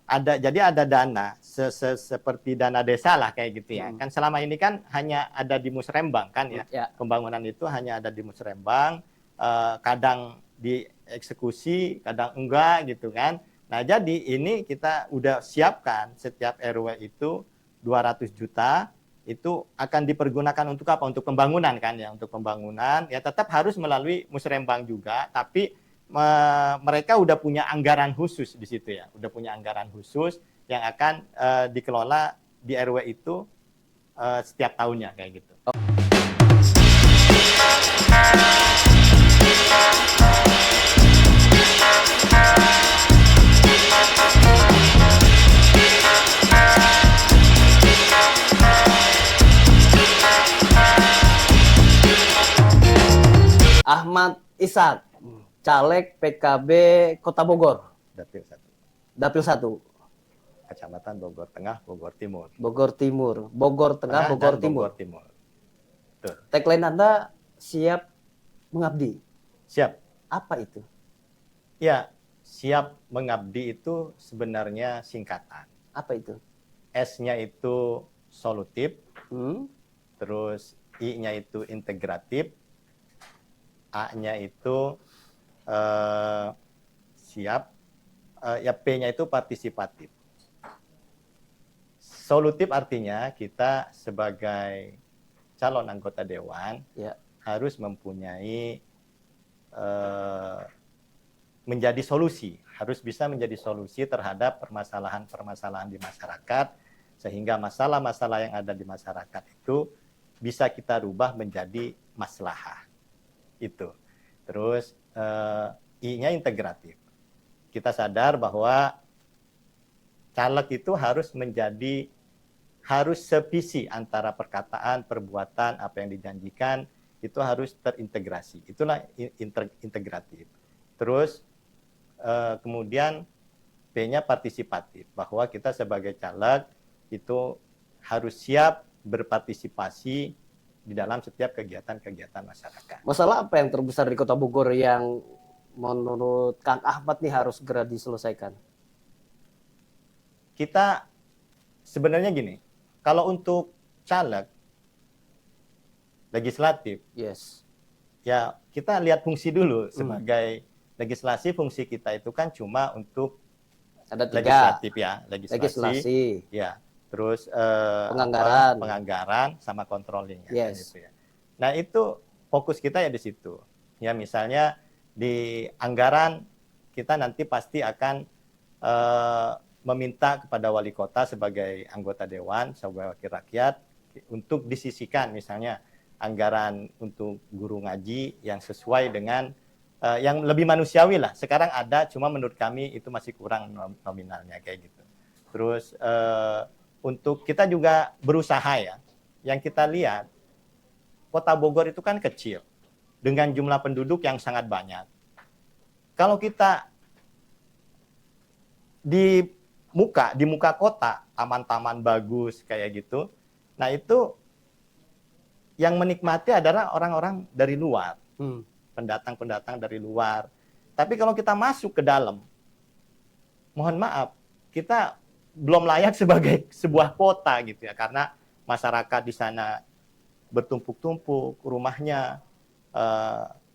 jadi ada dana seperti dana desa lah kayak gitu ya. Kan selama ini kan hanya ada di Musrembang kan ya. Pembangunan itu hanya ada di Musrembang, kadang dieksekusi, kadang enggak gitu kan. Nah, jadi ini kita udah siapkan setiap RW itu 200 juta itu akan dipergunakan untuk apa? Untuk pembangunan kan ya, untuk pembangunan. Ya tetap harus melalui Musrembang juga, tapi mereka udah punya anggaran khusus di situ ya, udah punya anggaran khusus yang akan dikelola di RW itu setiap tahunnya kayak gitu. Ahmad Ishak, caleg PKB Kota Bogor. Dapil 1. Dapil 1. Kecamatan Bogor Tengah, Bogor Timur. Bogor Timur, Bogor Tengah, Bogor Timur. Bogor Timur. Tagline Anda siap mengabdi. Siap. Apa itu? Ya, siap mengabdi itu sebenarnya singkatan. Apa itu? S-nya itu solutif, terus I-nya itu integratif, A-nya itu siap, ya P-nya itu partisipatif. Solutif artinya kita sebagai calon anggota dewan harus mempunyai menjadi solusi, harus bisa menjadi solusi terhadap permasalahan-permasalahan di masyarakat, sehingga masalah-masalah yang ada di masyarakat itu bisa kita rubah menjadi maslahah. Itu. Terus I-nya integratif. Kita sadar bahwa caleg itu harus sevisi antara perkataan, perbuatan, apa yang dijanjikan itu harus terintegrasi. Itulah integratif. Terus kemudian P-nya partisipatif, bahwa kita sebagai caleg itu harus siap berpartisipasi di dalam setiap kegiatan-kegiatan masyarakat. Masalah apa yang terbesar di Kota Bogor yang menurut Kang Ahmad nih harus segera diselesaikan? Kita sebenarnya gini, kalau untuk caleg legislatif, ya kita lihat fungsi dulu sebagai legislasi. Fungsi kita itu kan cuma untuk ada legislatif ya, legislasi. Ya. Terus penganggaran sama controlling ya, gitu ya. Nah, itu fokus kita ya di situ. Ya, misalnya di anggaran kita nanti pasti akan meminta kepada wali kota sebagai anggota dewan, sebagai wakil rakyat untuk disisihkan misalnya anggaran untuk guru ngaji yang sesuai dengan yang lebih manusiawi lah. Sekarang ada, cuma menurut kami itu masih kurang nominalnya kayak gitu. Terus untuk kita juga berusaha ya, yang kita lihat Kota Bogor itu kan kecil dengan jumlah penduduk yang sangat banyak. Kalau kita di muka kota, taman-taman bagus kayak gitu, nah itu yang menikmati adalah orang-orang dari luar, pendatang-pendatang dari luar. Tapi kalau kita masuk ke dalam, mohon maaf, kita belum layak sebagai sebuah kota gitu ya, karena masyarakat di sana bertumpuk-tumpuk, rumahnya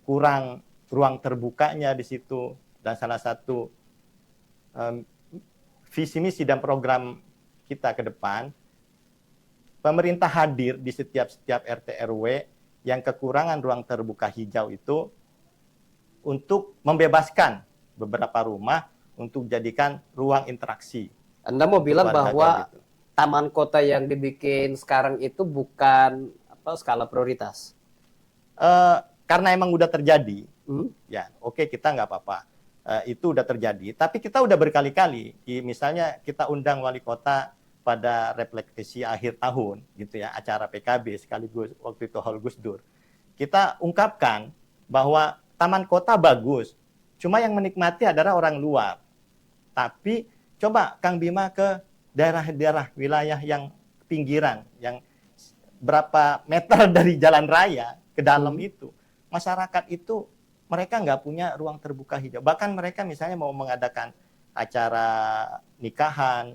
kurang ruang terbukanya di situ, dan salah satu visi misi dan program kita ke depan, pemerintah hadir di setiap RT RW yang kekurangan ruang terbuka hijau itu untuk membebaskan beberapa rumah untuk jadikan ruang interaksi. Anda mau bilang bahwa gitu, taman kota yang dibikin sekarang itu bukan skala prioritas? Karena emang udah terjadi, ya oke, kita nggak apa-apa. Itu udah terjadi, tapi kita udah berkali-kali, misalnya kita undang wali kota pada refleksi akhir tahun, gitu ya, acara PKB sekaligus waktu itu Hall Gus Dur. Kita ungkapkan bahwa taman kota bagus, cuma yang menikmati adalah orang luar. Tapi coba Kang Bima ke daerah-daerah wilayah yang pinggiran, yang berapa meter dari jalan raya ke dalam itu, masyarakat itu mereka nggak punya ruang terbuka hijau. Bahkan mereka misalnya mau mengadakan acara nikahan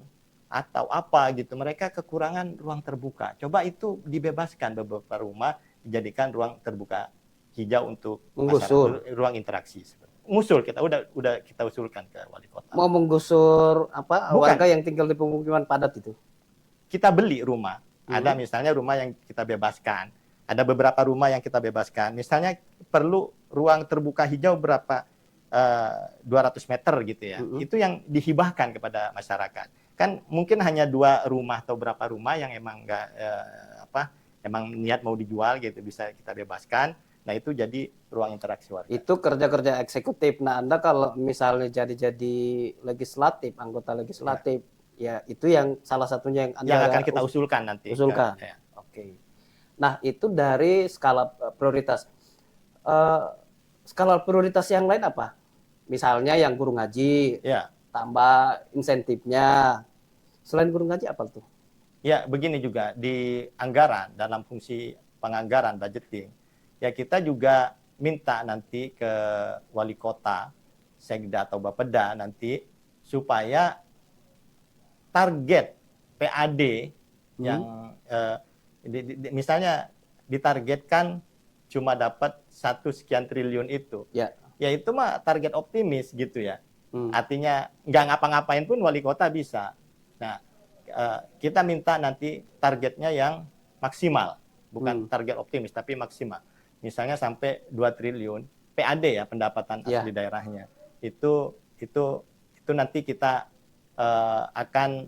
atau apa gitu, mereka kekurangan ruang terbuka. Coba itu dibebaskan, beberapa rumah dijadikan ruang terbuka hijau untuk masyarakat, ruang interaksi. Ngusul kita udah kita usulkan ke wali kota. Mau menggusur apa? Bukan. Warga yang tinggal di pemukiman padat itu. Kita beli rumah. Ada misalnya rumah yang kita bebaskan. Ada beberapa rumah yang kita bebaskan. Misalnya perlu ruang terbuka hijau berapa 200 meter gitu ya. Itu yang dihibahkan kepada masyarakat. Kan mungkin hanya 2 rumah atau berapa rumah yang emang nggak emang niat mau dijual gitu, bisa kita bebaskan. Nah itu jadi ruang interaksi warga. Itu kerja-kerja eksekutif. Nah Anda kalau misalnya jadi legislatif, anggota legislatif, ya itu yang salah satunya yang Anda akan kita usulkan nanti. Usulkan. Ya. Oke. Nah itu dari skala prioritas. Skala prioritas yang lain apa? Misalnya yang guru ngaji, tambah insentifnya. Selain guru ngaji apa tuh? Ya begini juga, di anggaran, dalam fungsi penganggaran, budgeting, ya kita juga minta nanti ke wali kota, sekda atau bapeda nanti, supaya target PAD yang misalnya ditargetkan cuma dapat 1 sekian triliun itu, ya itu mah target optimis gitu ya. Artinya nggak ngapa-ngapain pun wali kota bisa. Nah, kita minta nanti targetnya yang maksimal, bukan target optimis tapi maksimal. Misalnya sampai 2 triliun PAD ya, pendapatan asli daerahnya. Itu nanti kita akan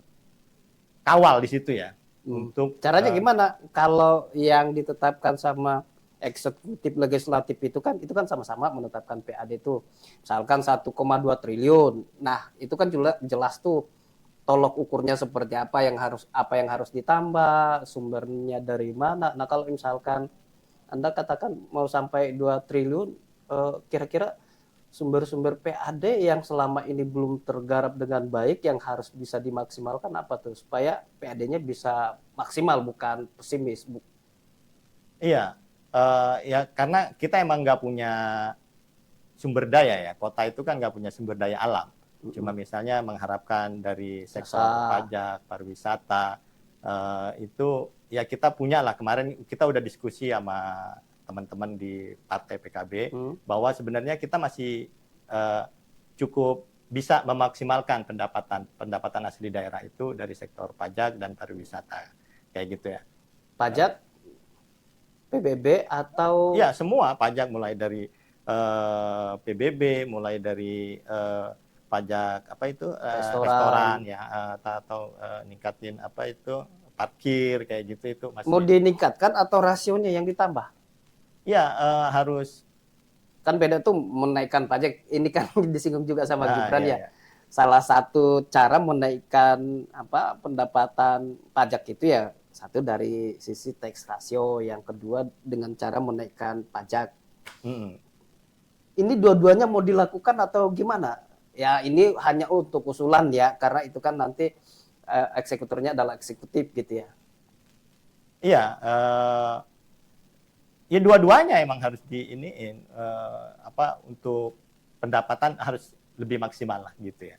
kawal di situ ya. Untuk caranya gimana? Kalau yang ditetapkan sama eksekutif legislatif itu kan sama-sama menetapkan PAD itu. Misalkan 1,2 triliun. Nah, itu kan jelas tuh tolok ukurnya seperti apa yang harus ditambah, sumbernya dari mana. Nah, kalau misalkan Anda katakan mau sampai 2 triliun, kira-kira sumber-sumber PAD yang selama ini belum tergarap dengan baik yang harus bisa dimaksimalkan apa tuh supaya PAD-nya bisa maksimal, bukan pesimis, Bu? Iya, ya karena kita emang nggak punya sumber daya ya. Kota itu kan nggak punya sumber daya alam. Cuma misalnya mengharapkan dari sektor pajak, pariwisata, itu ya kita punya lah. Kemarin kita udah diskusi sama teman-teman di partai PKB bahwa sebenarnya kita masih cukup bisa memaksimalkan pendapatan asli daerah itu dari sektor pajak dan pariwisata, kayak gitu ya. Pajak, PBB atau? Ya semua pajak, mulai dari PBB, mulai dari pajak apa itu restoran ya, atau ningkatin apa itu parkir kayak gitu, itu masih. Mau diningkatkan atau rasionya yang ditambah? Ya harus. Kan beda tuh menaikkan pajak. Ini kan disinggung juga sama Gibran ya. Salah satu cara menaikkan pendapatan pajak itu ya satu dari sisi tax ratio, yang kedua dengan cara menaikkan pajak. Ini dua-duanya mau dilakukan atau gimana? Ya ini hanya untuk usulan ya, karena itu kan nanti eksekutornya adalah eksekutif gitu ya. Iya, ya dua-duanya emang harus diiniin, untuk pendapatan harus lebih maksimal lah gitu ya.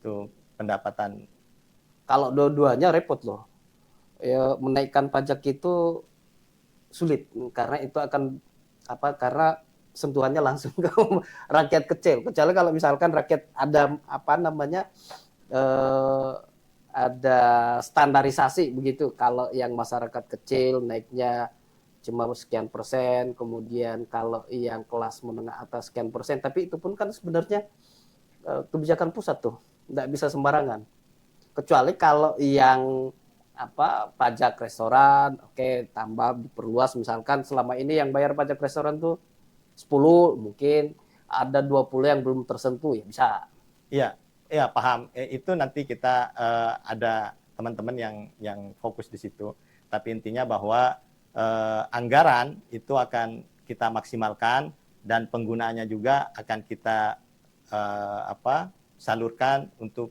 Tuh pendapatan. Kalau dua-duanya repot loh. Ya, menaikkan pajak itu sulit karena itu akan karena sentuhannya langsung ke rakyat kecil. Kecuali kalau misalkan rakyat ada ada standarisasi begitu. Kalau yang masyarakat kecil naiknya cuma sekian persen, kemudian kalau yang kelas menengah atas sekian persen. Tapi itu pun kan sebenarnya kebijakan pusat tuh, nggak bisa sembarangan. Kecuali kalau yang pajak restoran, tambah diperluas, misalkan selama ini yang bayar pajak restoran tuh 10, mungkin ada 20 yang belum tersentuh, ya bisa. Iya paham. Itu nanti kita ada teman-teman yang fokus di situ. Tapi intinya bahwa anggaran itu akan kita maksimalkan dan penggunaannya juga akan kita salurkan untuk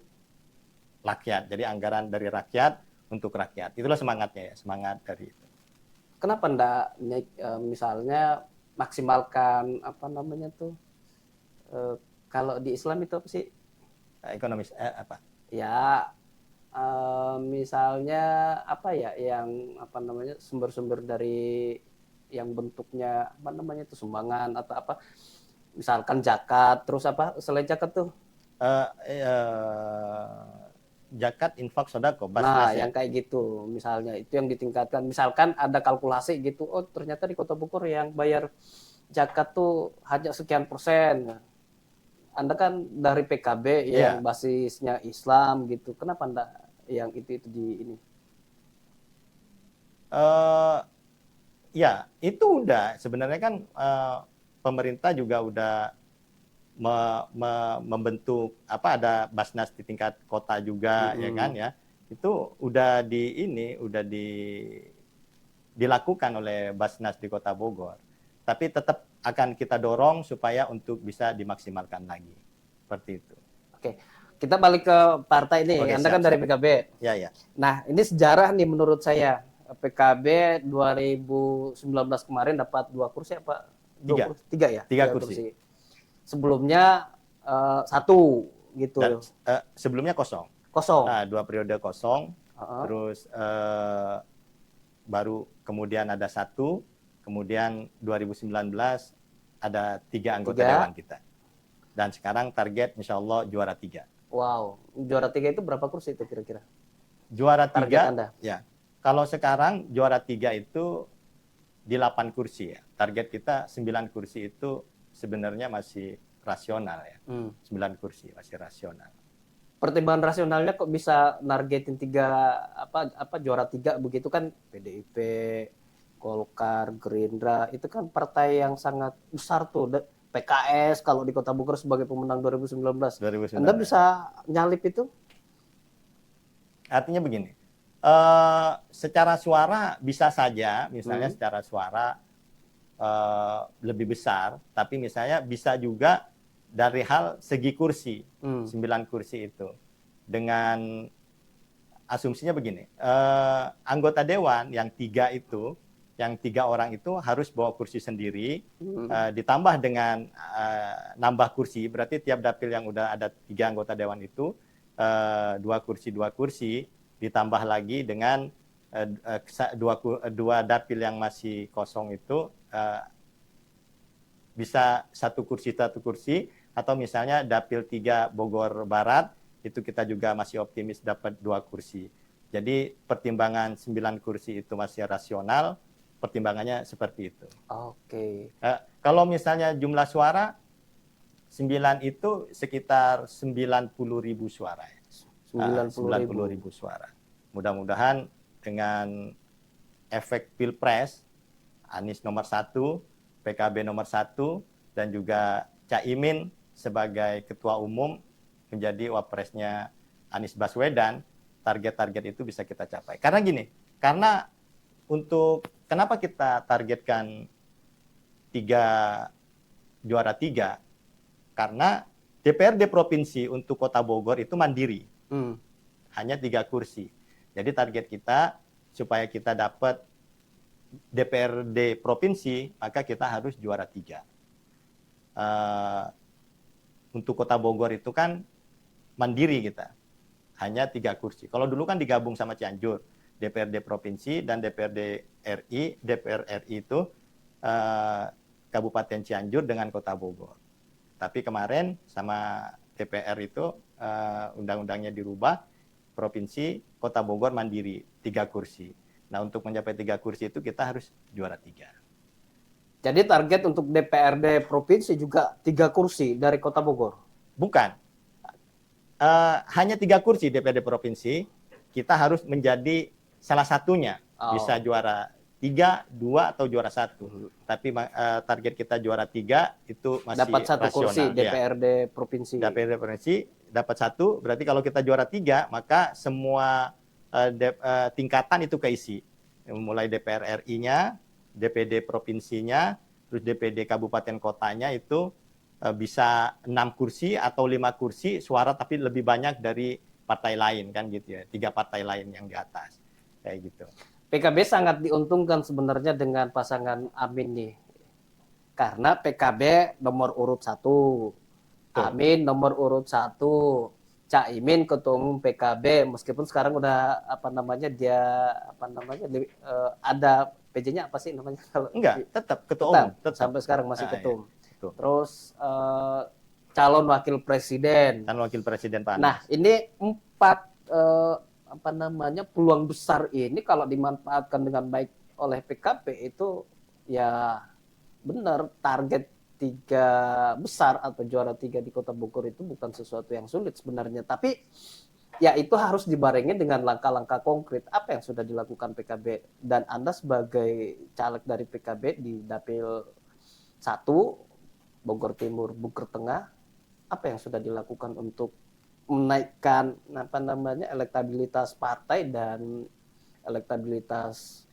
rakyat. Jadi anggaran dari rakyat untuk rakyat. Itulah semangatnya ya, semangat dari itu. Kenapa enggak misalnya maksimalkan kalau di Islam itu apa sih? Ekonomis apa? Ya, misalnya apa ya yang apa namanya sumber-sumber dari yang bentuknya apa namanya itu sumbangan atau apa, misalkan zakat, terus apa selain zakat tuh? Eh, Zakat, infak, sodako, Nah, basnas ya. yang kayak gitu, misalnya itu yang ditingkatkan. Misalkan ada kalkulasi gitu, oh ternyata di Kota Bogor yang bayar zakat tuh hanya sekian persen. Anda kan dari PKB yang Iya. basisnya Islam gitu, kenapa Anda yang itu di ini? Eh, ya, itu udah sebenarnya kan pemerintah juga udah membentuk apa, ada basnas di tingkat kota juga ya kan ya. Itu udah dilakukan oleh basnas di Kota Bogor. Tapi tetap akan kita dorong supaya untuk bisa dimaksimalkan lagi. Seperti itu. Oke, kita balik ke partai nih. Oke, Anda siap, kan dari siap. PKB. Ya, ya. Nah, ini sejarah nih menurut saya. PKB 2019 kemarin dapat 2 kursi apa? Tiga ya? 3 kursi. Sebelumnya 1 gitu. Dan sebelumnya kosong. Kosong. 2 periode kosong. Terus baru kemudian ada 1. Kemudian 2019 ada 3 anggota dewan kita. Dan sekarang target insya Allah juara 3. Wow, juara 3 itu berapa kursi itu kira-kira? Juara 3, target Anda? Ya. Kalau sekarang juara 3 itu di 8 kursi ya. Target kita 9 kursi itu sebenarnya masih rasional ya. 9 kursi masih rasional. Pertimbangan rasionalnya kok bisa nargetin 3 juara 3 begitu kan? PDIP, Golkar, Gerindra, itu kan partai yang sangat besar tuh. PKS kalau di Kota Bogor sebagai pemenang 2019. Anda bisa nyalip itu? Artinya begini, secara suara bisa saja, misalnya secara suara lebih besar, tapi misalnya bisa juga dari hal segi kursi, 9 kursi itu. Dengan asumsinya begini, anggota dewan yang 3 itu, yang 3 orang itu harus bawa kursi sendiri, ditambah dengan nambah kursi, berarti tiap dapil yang udah ada 3 anggota dewan itu, 2 kursi, ditambah lagi dengan 2 dapil yang masih kosong itu, bisa 1 kursi, atau misalnya dapil 3 Bogor Barat, itu kita juga masih optimis dapat 2 kursi. Jadi pertimbangan 9 kursi itu masih rasional, pertimbangannya seperti itu. Oke. Kalau misalnya jumlah suara, 9 itu sekitar 90.000 suara. 90.000 suara. Mudah-mudahan dengan efek Pilpres, Anies nomor 1, PKB nomor 1, dan juga Caimin sebagai ketua umum menjadi wapresnya Anies Baswedan, target-target itu bisa kita capai. Karena gini, kenapa kita targetkan juara 3? Karena DPRD provinsi untuk Kota Bogor itu mandiri. Hanya 3 kursi. Jadi target kita supaya kita dapat DPRD provinsi, maka kita harus juara 3. Untuk Kota Bogor itu kan mandiri kita, hanya 3 kursi. Kalau dulu kan digabung sama Cianjur, DPRD provinsi dan DPRD RI. DPR RI itu Kabupaten Cianjur dengan Kota Bogor. Tapi kemarin sama DPR itu undang-undangnya dirubah, provinsi, Kota Bogor mandiri 3 kursi. Nah, untuk mencapai 3 kursi itu kita harus juara 3. Jadi target untuk DPRD provinsi juga 3 kursi dari Kota Bogor? Bukan. Hanya 3 kursi DPRD provinsi, kita harus menjadi salah satunya. Bisa juara 3, 2, atau juara 1. Tapi target kita juara 3 itu masih dapat 1 rasional. Kursi DPRD provinsi. DPRD provinsi dapat 1, berarti kalau kita juara 3, maka semua tingkatan itu keisi. Mulai DPR RI-nya, DPD provinsinya, terus DPD kabupaten kotanya itu bisa 6 kursi atau 5 kursi suara, tapi lebih banyak dari partai lain kan gitu ya. 3 partai lain yang di atas. Kayak gitu. PKB sangat diuntungkan sebenarnya dengan pasangan Amin nih. Karena PKB nomor urut 1. Amin nomor urut 1. Caimin ketua umum PKB, meskipun sekarang udah ada PJ-nya apa sih namanya kalau enggak, tetap ketua umum, tetap sampai sekarang masih ketum. Ya. Terus calon wakil presiden. Calon wakil presiden Pak Anies. Nah, ini 4 peluang besar ini kalau dimanfaatkan dengan baik oleh PKB itu ya benar, target 3 besar atau juara 3 di Kota Bogor itu bukan sesuatu yang sulit sebenarnya, tapi ya itu harus dibarengi dengan langkah-langkah konkret apa yang sudah dilakukan PKB. Dan Anda sebagai caleg dari PKB di Dapil 1 Bogor Timur, Bogor Tengah, apa yang sudah dilakukan untuk menaikkan elektabilitas partai dan elektabilitas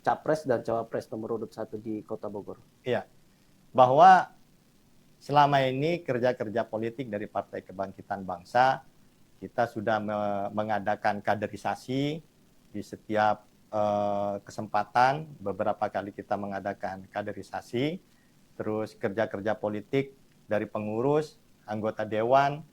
capres dan cawapres nomor urut 1 di Kota Bogor? Iya, bahwa selama ini kerja-kerja politik dari Partai Kebangkitan Bangsa, kita sudah mengadakan kaderisasi di setiap kesempatan. Beberapa kali kita mengadakan kaderisasi, terus kerja-kerja politik dari pengurus, anggota dewan,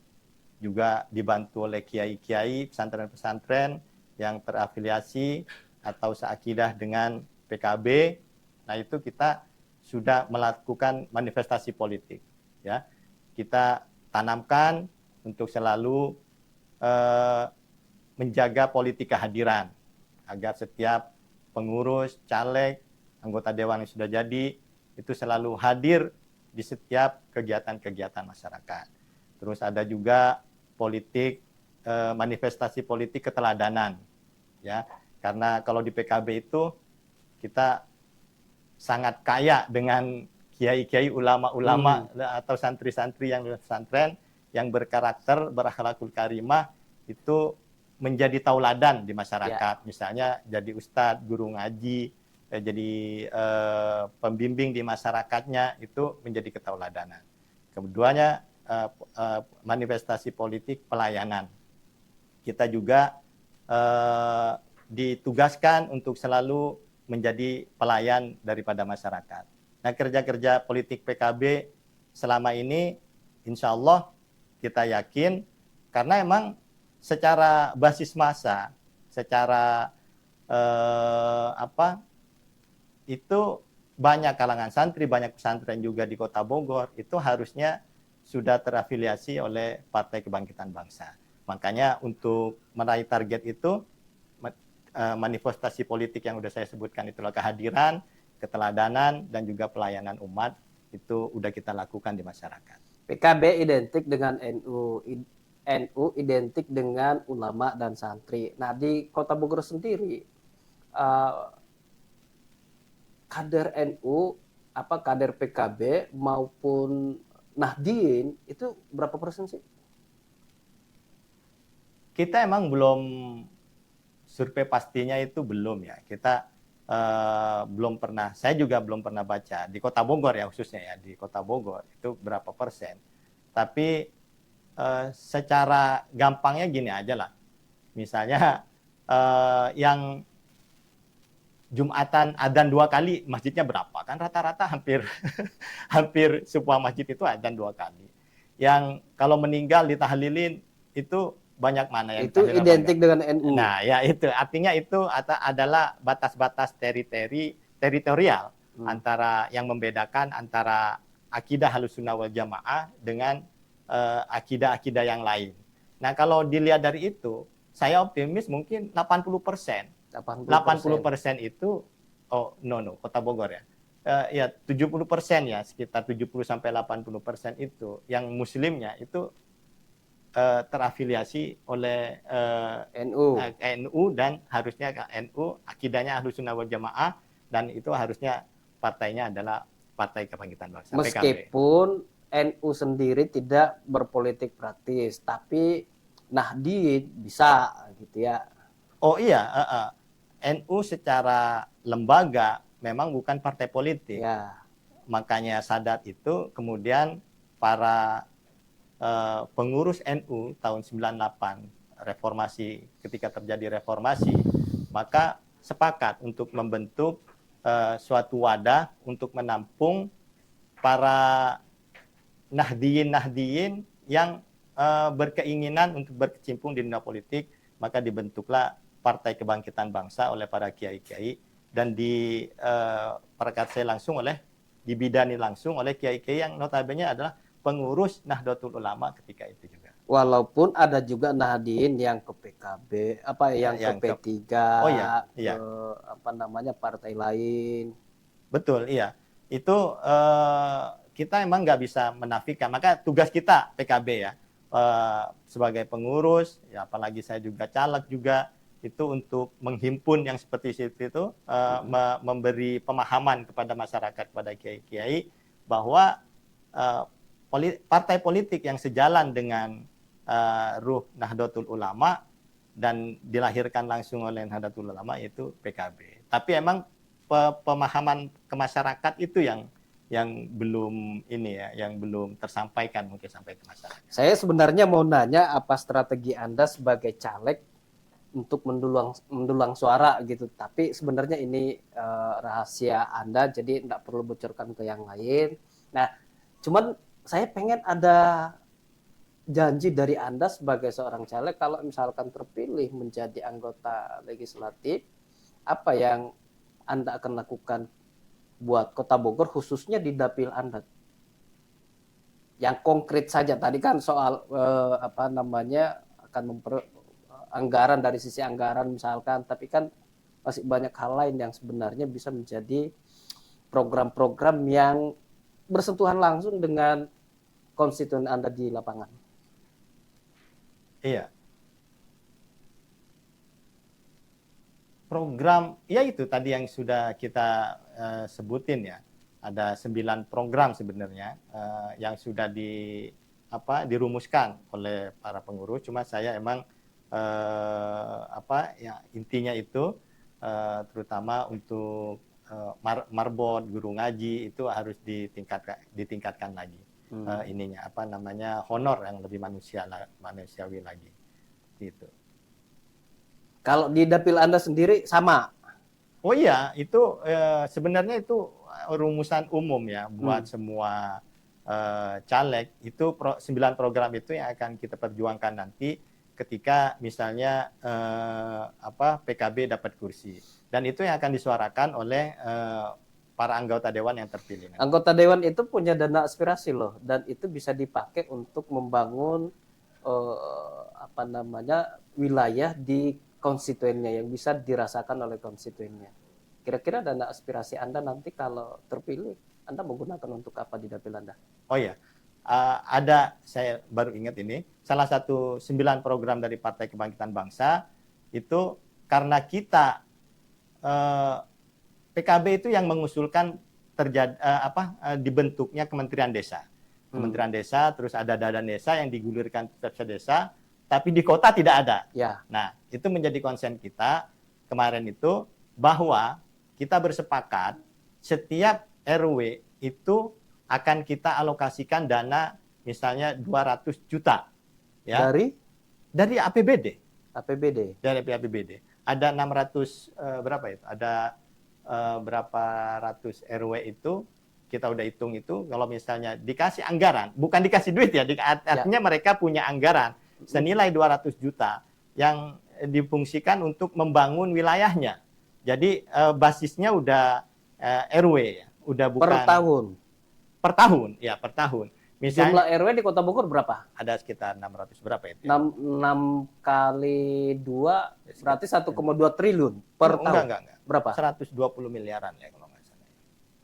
juga dibantu oleh kiai-kiai, pesantren-pesantren yang terafiliasi atau seakidah dengan PKB. Nah, itu kita sudah melakukan manifestasi politik, ya. Kita tanamkan untuk selalu menjaga politik kehadiran agar setiap pengurus, caleg, anggota dewan yang sudah jadi itu selalu hadir di setiap kegiatan-kegiatan masyarakat. Terus ada juga politik manifestasi politik keteladanan, ya. Karena kalau di PKB itu kita sangat kaya dengan kiai-kiai, ulama-ulama atau santri-santri yang pesantren yang berkarakter, berakhlakul karimah, itu menjadi tauladan di masyarakat. Ya. Misalnya jadi ustadz, guru ngaji, jadi pembimbing di masyarakatnya, itu menjadi ketauladanan. Keduanya manifestasi politik pelayanan. Kita juga ditugaskan untuk selalu menjadi pelayan daripada masyarakat. Nah, kerja-kerja politik PKB selama ini, insya Allah kita yakin, karena emang secara basis massa, secara itu banyak kalangan santri, banyak pesantren juga di Kota Bogor, itu harusnya sudah terafiliasi oleh Partai Kebangkitan Bangsa. Makanya untuk meraih target itu, manifestasi politik yang sudah saya sebutkan itulah kehadiran, keteladanan, dan juga pelayanan umat, itu sudah kita lakukan di masyarakat. PKB identik dengan NU, NU identik dengan ulama dan santri. Nah, di Kota Bogor sendiri, kader NU, kader PKB maupun Nahdien itu berapa persen sih? Kita emang belum survei pastinya, itu belum ya. Kita belum pernah, saya juga belum pernah baca di Kota Bogor ya, khususnya ya di Kota Bogor itu berapa persen. Tapi secara gampangnya gini aja lah. Misalnya yang Jumatan adzan 2 kali, masjidnya berapa? Kan rata-rata hampir hampir sebuah masjid itu adzan 2 kali. Yang kalau meninggal ditahlilin itu banyak mana yang itu identik dengan NU. Nah, ya itu artinya itu adalah batas-batas teritorial antara yang membedakan antara akidah Ahlussunnah wal Jamaah dengan akidah-akidah yang lain. Nah, kalau dilihat dari itu, saya optimis mungkin 80%. 80% itu Kota Bogor ya. Ya 70% ya, sekitar 70-80% itu yang muslimnya itu terafiliasi oleh NU dan harusnya NU akidahnya Ahlussunnah wal Jamaah, dan itu harusnya partainya adalah Partai Kebangkitan Bangsa. Meskipun PKB. NU sendiri tidak berpolitik praktis, tapi Nahdien bisa gitu ya. Oh iya, NU secara lembaga memang bukan partai politik. Ya. Makanya Sadat itu kemudian para pengurus NU tahun 98 reformasi, ketika terjadi reformasi, maka sepakat untuk membentuk suatu wadah untuk menampung para Nahdien yang berkeinginan untuk berkecimpung di dunia politik, maka dibentuklah Partai Kebangkitan Bangsa oleh para kiai-kiai dan diperkarsai langsung dibidani langsung oleh kiai-kiai yang notabene adalah pengurus Nahdlatul Ulama ketika itu juga. Walaupun ada juga Nahdien yang ke PKB, yang ke P3, ke partai lain. Betul, iya. Itu kita emang nggak bisa menafikan. Maka tugas kita PKB ya sebagai pengurus, ya apalagi saya juga caleg juga, itu untuk menghimpun yang seperti itu, memberi pemahaman kepada masyarakat, kepada kiai-kiai bahwa partai politik yang sejalan dengan ruh Nahdlatul Ulama dan dilahirkan langsung oleh Nahdlatul Ulama yaitu PKB. Tapi emang pemahaman ke masyarakat itu yang belum yang belum tersampaikan mungkin sampai ke masyarakat. Saya sebenarnya mau nanya apa strategi Anda sebagai caleg untuk mendulang suara gitu. Tapi sebenarnya ini rahasia Anda, jadi tidak perlu bocorkan ke yang lain. Nah, cuman saya pengen ada janji dari Anda sebagai seorang caleg kalau misalkan terpilih menjadi anggota legislatif, apa yang Anda akan lakukan buat Kota Bogor khususnya di dapil Anda? Yang konkret saja. Tadi kan soal akan anggaran dari sisi anggaran misalkan, tapi kan masih banyak hal lain yang sebenarnya bisa menjadi program-program yang bersentuhan langsung dengan konstituen Anda di lapangan. Iya. Program, ya itu tadi yang sudah kita sebutin ya. Ada 9 program sebenarnya yang sudah dirumuskan oleh para pengurus. Cuma saya emang intinya itu terutama untuk marbot, guru ngaji itu harus ditingkatkan lagi. Honor yang lebih manusiawi lagi gitu. Kalau di dapil Anda sendiri sama? Oh iya, itu sebenarnya itu rumusan umum ya buat semua caleg. Itu 9 program itu yang akan kita perjuangkan nanti ketika misalnya PKB dapat kursi. Dan itu yang akan disuarakan oleh para anggota dewan yang terpilih. Anggota dewan itu punya dana aspirasi loh, dan itu bisa dipakai untuk membangun wilayah di konstituennya yang bisa dirasakan oleh konstituennya. Kira-kira dana aspirasi Anda nanti kalau terpilih, Anda menggunakan untuk apa di dapil Anda? Oh iya, saya baru ingat ini, salah satu 9 program dari Partai Kebangkitan Bangsa itu karena kita PKB itu yang mengusulkan dibentuknya Kementerian Desa. Kementerian Desa, terus ada dana desa yang digulirkan ke desa, tapi di kota tidak ada. Ya. Nah, itu menjadi konsen kita kemarin itu bahwa kita bersepakat setiap RW itu akan kita alokasikan dana misalnya 200 juta. Ya. Dari APBD. Dari APBD. Ada 600 berapa itu? Ada berapa ratus RW itu kita udah hitung itu kalau misalnya dikasih anggaran, bukan dikasih duit ya, artinya mereka punya anggaran senilai 200 juta yang difungsikan untuk membangun wilayahnya. Jadi basisnya udah RW ya, udah bukan per tahun. Misalnya, jumlah RW di Kota Bogor berapa? Ada sekitar 600 berapa itu? 6 kali 2 berarti 1,2 triliun per tahun. Enggak. Berapa? 120 miliaran ya kalau nggak salah.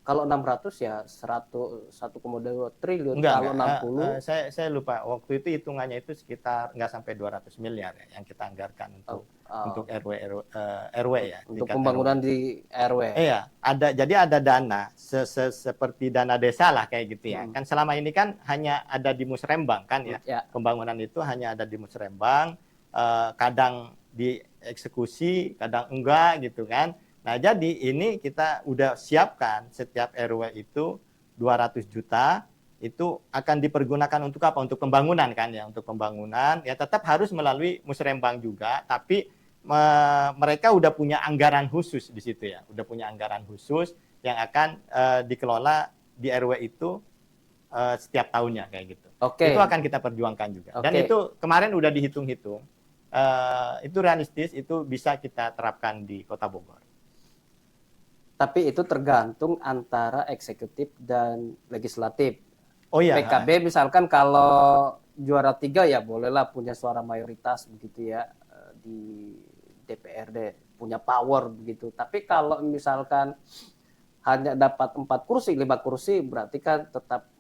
Kalau 600 ya 1,2 triliun. Enggak, kalau 60 saya lupa. Waktu itu hitungannya itu sekitar nggak sampai 200 miliar ya yang kita anggarkan untuk RW ya. Untuk pembangunan di RW. Iya, jadi ada dana seperti dana desa lah kayak gitu ya. Kan selama ini kan hanya ada di Musrembang kan ya. Pembangunan itu hanya ada di Musrembang, kadang dieksekusi, kadang enggak gitu kan. Nah, jadi ini kita udah siapkan setiap RW itu 200 juta itu akan dipergunakan untuk apa? Untuk pembangunan kan ya, untuk pembangunan. Ya tetap harus melalui Musrembang juga, tapi mereka udah punya anggaran khusus di situ ya. Udah punya anggaran khusus yang akan dikelola di RW itu setiap tahunnya kayak gitu. Oke. Itu akan kita perjuangkan juga. Dan itu kemarin udah dihitung-hitung. Itu realistis, itu bisa kita terapkan di Kota Bogor. Tapi itu tergantung antara eksekutif dan legislatif. Oh iya. PKB misalkan kalau juara 3 ya bolehlah punya suara mayoritas begitu ya di DPRD, punya power begitu. Tapi kalau misalkan hanya dapat 4 kursi, 5 kursi, berarti kan tetap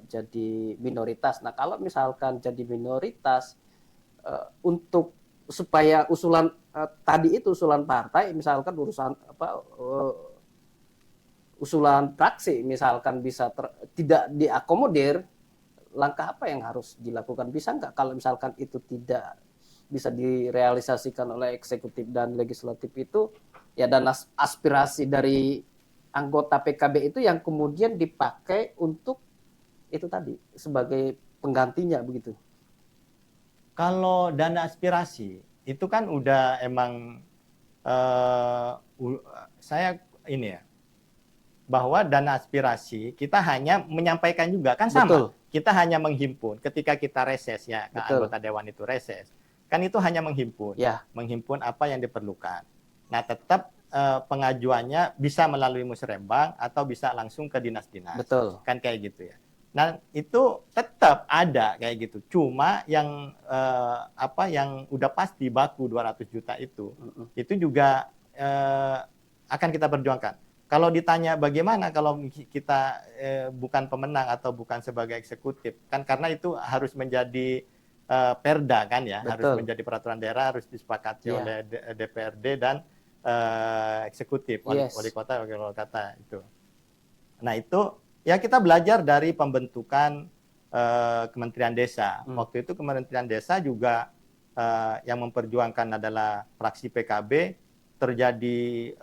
jadi minoritas. Nah kalau misalkan jadi minoritas, untuk supaya usulan tadi itu usulan partai, misalkan usulan fraksi misalkan bisa tidak diakomodir, langkah apa yang harus dilakukan? Bisa nggak kalau misalkan itu tidak bisa direalisasikan oleh eksekutif dan legislatif itu, ya dan aspirasi dari anggota PKB itu yang kemudian dipakai untuk itu tadi sebagai penggantinya begitu? Kalau dana aspirasi itu kan udah emang saya ini ya, bahwa dana aspirasi kita hanya menyampaikan juga kan sama. Betul. Kita hanya menghimpun ketika kita reses ya, anggota dewan itu reses. Kan itu hanya menghimpun. Ya. Menghimpun apa yang diperlukan. Nah, tetap pengajuannya bisa melalui musrembang atau bisa langsung ke dinas-dinas. Betul. Kan kayak gitu ya. Nah, itu tetap ada kayak gitu. Cuma yang yang udah pasti baku 200 juta itu juga akan kita perjuangkan. Kalau ditanya bagaimana kalau kita bukan pemenang atau bukan sebagai eksekutif, kan karena itu harus menjadi perda kan ya, harus menjadi peraturan daerah, harus disepakati oleh DPRD dan eksekutif, wali kota, wakil wali kota itu. Nah itu ya kita belajar dari pembentukan Kementerian Desa. Waktu itu Kementerian Desa juga yang memperjuangkan adalah fraksi PKB. Terjadi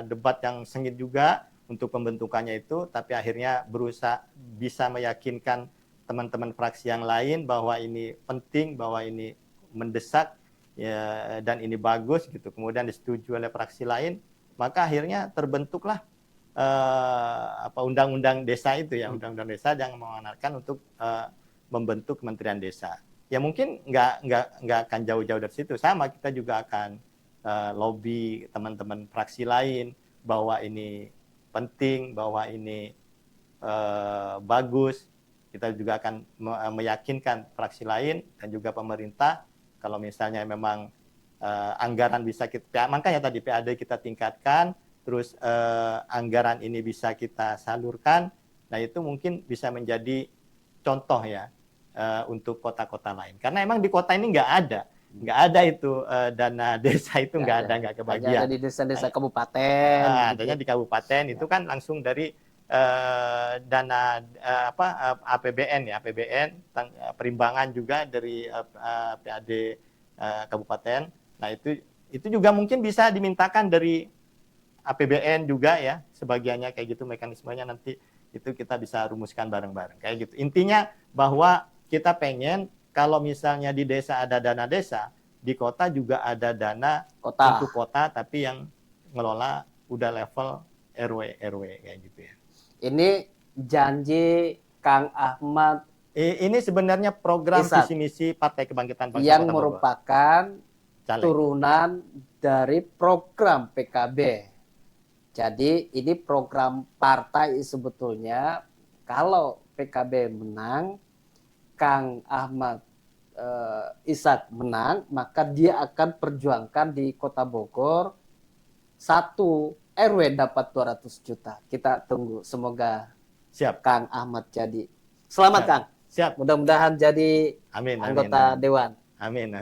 debat yang sengit juga untuk pembentukannya itu, tapi akhirnya berusaha bisa meyakinkan teman-teman fraksi yang lain bahwa ini penting, bahwa ini mendesak ya, dan ini bagus gitu. Kemudian disetujui oleh fraksi lain, maka akhirnya terbentuklah undang-undang desa itu ya, undang-undang desa yang mengamanatkan untuk membentuk Kementerian Desa. Ya mungkin nggak akan jauh-jauh dari situ, sama kita juga akan lobby teman-teman fraksi lain bahwa ini penting, bahwa ini bagus. Kita juga akan meyakinkan fraksi lain dan juga pemerintah kalau misalnya memang anggaran bisa kita, makanya tadi PAD kita tingkatkan, terus anggaran ini bisa kita salurkan. Nah itu mungkin bisa menjadi contoh ya untuk kota-kota lain. Karena emang di kota ini nggak ada itu dana desa itu nggak kebagian. Ada di desa-desa kabupaten. Adanya di kabupaten itu kan langsung dari dana APBN ya, APBN perimbangan juga dari PAD kabupaten. Nah itu juga mungkin bisa dimintakan dari APBN juga ya, sebagiannya kayak gitu, mekanismenya nanti itu kita bisa rumuskan bareng-bareng kayak gitu. Intinya bahwa kita pengen kalau misalnya di desa ada dana desa, di kota juga ada dana untuk kota, tapi yang ngelola udah level RW kayak gitu ya. Ini janji Kang Ahmad. Ini sebenarnya program visi misi Partai Kebangkitan Bangsa yang Kota merupakan turunan dari program PKB. Jadi ini program partai sebetulnya. Kalau PKB menang, Kang Ahmad Ishak menang, maka dia akan perjuangkan di Kota Bogor 1 RW dapat 200 juta. Kita tunggu, semoga siap Kang Ahmad jadi. Selamat siap. Kang. Siap. Mudah-mudahan jadi anggota dewan. Amin.